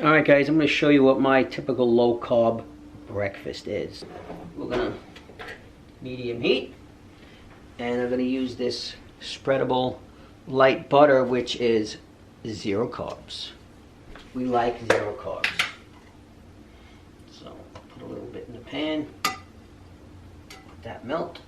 Alright guys, I'm going to show you what my typical low carb breakfast is. We're going to medium heat, and I'm going to use this spreadable light butter, which is 0 carbs. We like 0 carbs. So put a little bit in the pan, let that melt.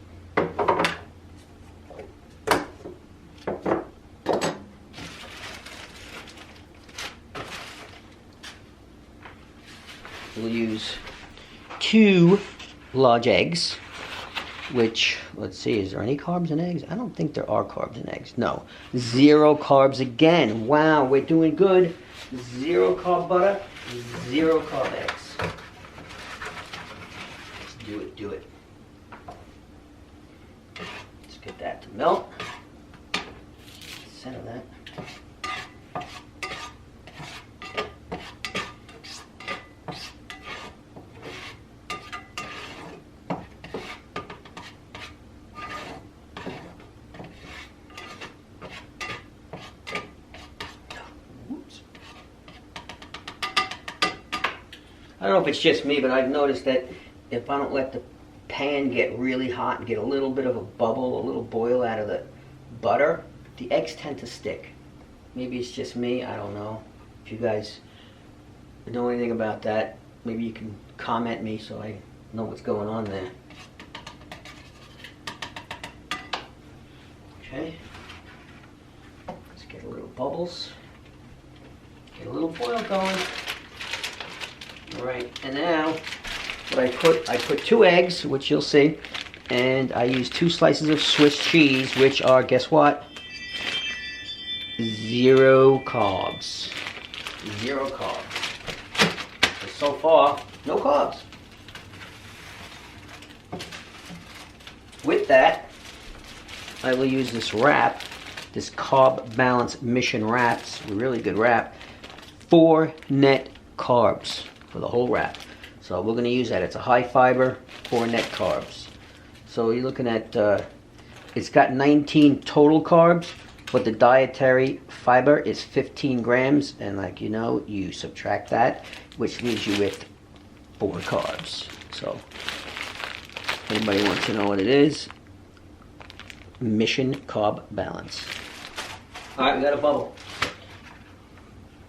We'll use 2 large eggs, which, let's see, is there any carbs in eggs? I don't think there are carbs in eggs. No. 0 carbs again. Wow, we're doing good. 0 carb butter, 0 carb eggs. Let's do it, do it. Let's get that to melt. Center that. I don't know if it's just me, but I've noticed that if I don't let the pan get really hot and get a little bit of a bubble, a little boil out of the butter, the eggs tend to stick. Maybe it's just me, I don't know. If you guys know anything about that, maybe you can comment me so I know what's going on there. Okay. Let's get a little bubbles. Get a little boil going. Alright, and now what I put 2 eggs, which you'll see, and I use 2 slices of Swiss cheese, which are, guess what? 0 carbs. 0 carbs. So far, no carbs. With that, I will use this wrap, this Carb Balance Mission Wraps, a really good wrap, 4 net carbs for the whole wrap. So we're going to use that. It's a high fiber, 4 net carbs. So you're looking at, it's got 19 total carbs, but the dietary fiber is 15 grams. And like you know, you subtract that, which leaves you with 4 carbs. So if anybody wants to know what it is, Mission Carb Balance. All right, we got a bubble.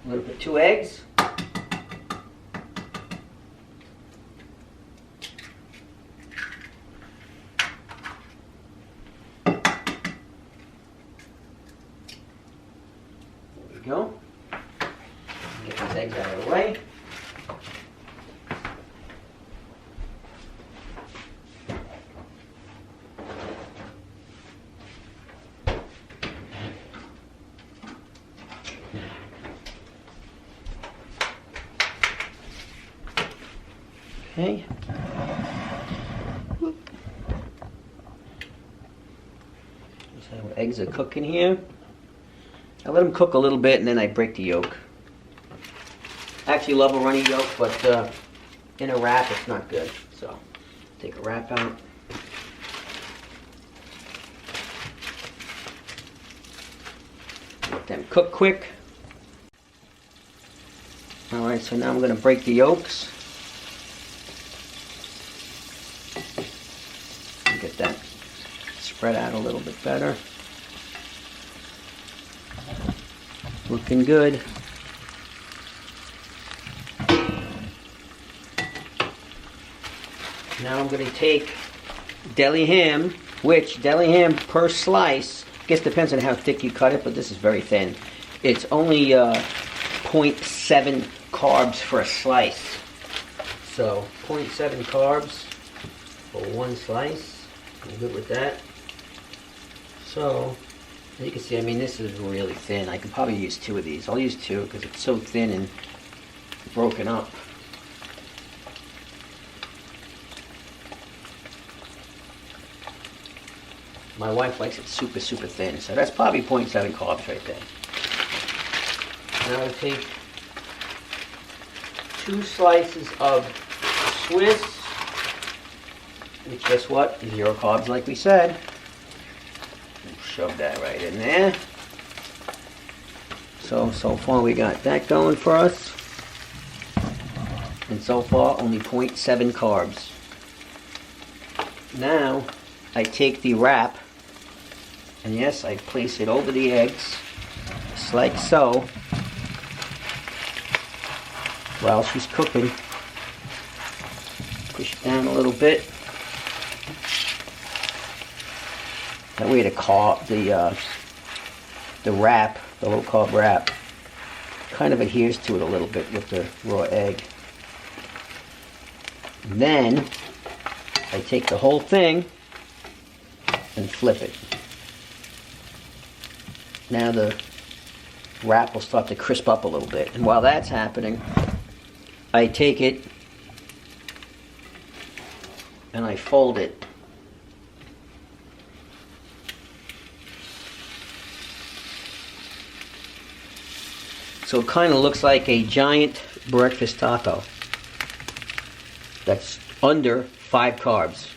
I'm going to put 2 eggs. Go. Get these eggs out of the way. Okay. Just how eggs are cooking here. I let them cook a little bit and then I break the yolk. I actually love a runny yolk, but in a wrap it's not good. So take a wrap out. Let them cook quick. Alright, so now I'm going to break the yolks. Get that spread out a little bit better. Looking good. Now I'm going to take deli ham, which deli ham per slice, I guess depends on how thick you cut it, but this is very thin. It's only 0.7 carbs for a slice. So 0.7 carbs for 1 slice. I'm good with that. So as you can see, I mean, this is really thin. I could probably use 2 of these. I'll use 2 because it's so thin and broken up. My wife likes it super, super thin, so that's probably 0.7 carbs right there. Now I'll take 2 slices of Swiss, which guess what? 0 carbs like we said. Shove that right in there. So far we got that going for us. So far, only 0.7 carbs. Now, I take the wrap, and yes, I place it over the eggs, just like so, while she's cooking. Push it down a little bit. That way the wrap, the low carb wrap, kind of adheres to it a little bit with the raw egg. And then I take the whole thing and flip it. Now the wrap will start to crisp up a little bit. And while that's happening, I take it and I fold it. So it kind of looks like a giant breakfast taco that's under 5 carbs.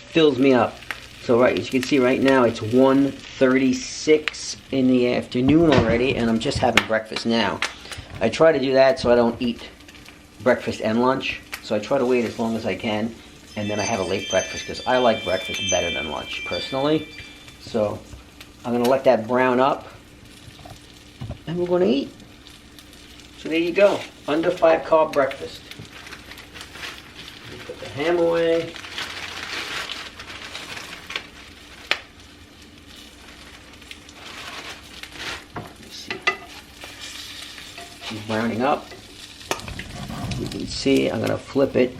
Fills me up. So right, as you can see right now, it's 1:36 in the afternoon already, and I'm just having breakfast now. I try to do that so I don't eat breakfast and lunch. So I try to wait as long as I can, and then I have a late breakfast because I like breakfast better than lunch, personally. So I'm going to let that brown up, and we're going to eat. So there you go, under 5 carb breakfast. Put the ham away. Let's see. She's browning up. You can see I'm going to flip it.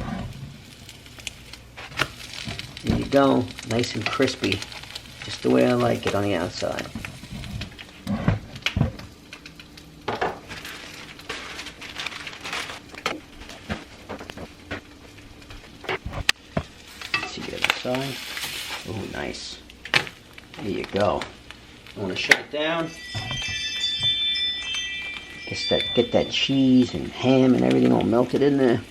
There you go, nice and crispy, just the way I like it on the outside. Let's see the other side. Oh, nice. There you go. I want to shut it down. Get that cheese and ham and everything all melted in there.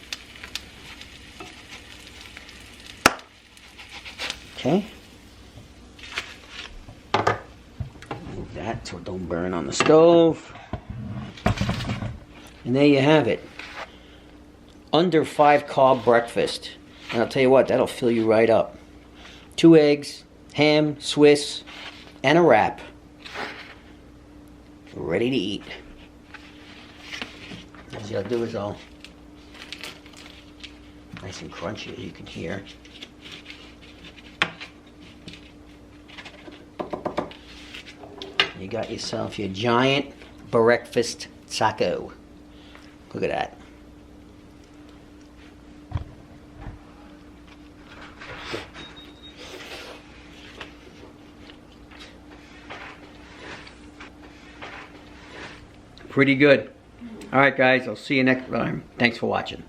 Okay. Move that so it don't burn on the stove. And there you have it. Under 5 carb breakfast. And I'll tell you what, that'll fill you right up. 2 eggs, ham, Swiss, and a wrap. Ready to eat. All I'll do is all nice and crunchy, as you can hear. You got yourself your giant breakfast taco. Look at that. Pretty good. All right, guys, I'll see you next time. Thanks for watching.